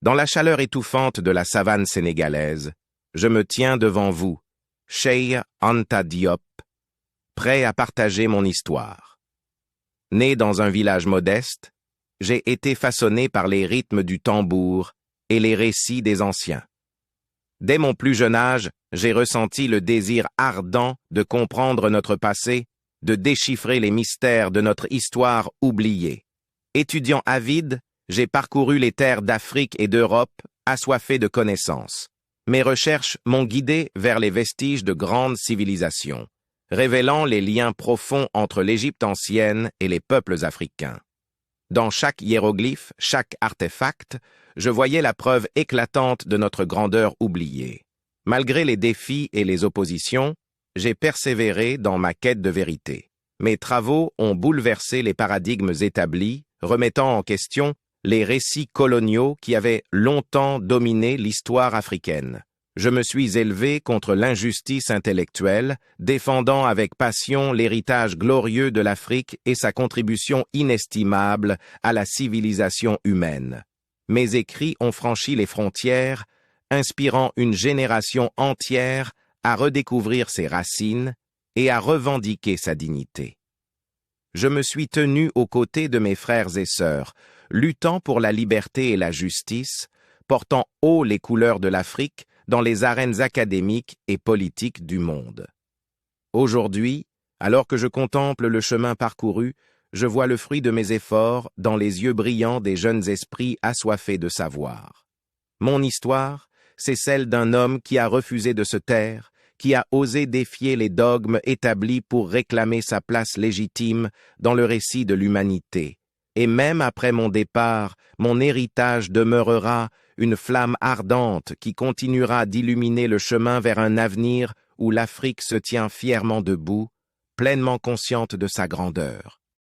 Dans la chaleur étouffante de la savane sénégalaise, je me tiens devant vous, Cheikh Anta Diop, prêt à partager mon histoire. Né dans un village modeste, j'ai été façonné par les rythmes du tambour et les récits des anciens. Dès mon plus jeune âge, j'ai ressenti le désir ardent de comprendre notre passé, de déchiffrer les mystères de notre histoire oubliée. Étudiant avide, j'ai parcouru les terres d'Afrique et d'Europe, assoiffé de connaissances. Mes recherches m'ont guidé vers les vestiges de grandes civilisations, révélant les liens profonds entre l'Égypte ancienne et les peuples africains. Dans chaque hiéroglyphe, chaque artefact, je voyais la preuve éclatante de notre grandeur oubliée. Malgré les défis et les oppositions, j'ai persévéré dans ma quête de vérité. Mes travaux ont bouleversé les paradigmes établis, remettant en question les récits coloniaux qui avaient longtemps dominé l'histoire africaine. Je me suis élevé contre l'injustice intellectuelle, défendant avec passion l'héritage glorieux de l'Afrique et sa contribution inestimable à la civilisation humaine. Mes écrits ont franchi les frontières, inspirant une génération entière à redécouvrir ses racines et à revendiquer sa dignité. Je me suis tenu aux côtés de mes frères et sœurs, luttant pour la liberté et la justice, portant haut les couleurs de l'Afrique dans les arènes académiques et politiques du monde. Aujourd'hui, alors que je contemple le chemin parcouru, je vois le fruit de mes efforts dans les yeux brillants des jeunes esprits assoiffés de savoir. Mon histoire, c'est celle d'un homme qui a refusé de se taire, qui a osé défier les dogmes établis pour réclamer sa place légitime dans le récit de l'humanité. Et même après mon départ, mon héritage demeurera une flamme ardente qui continuera d'illuminer le chemin vers un avenir où l'Afrique se tient fièrement debout, pleinement consciente de sa grandeur.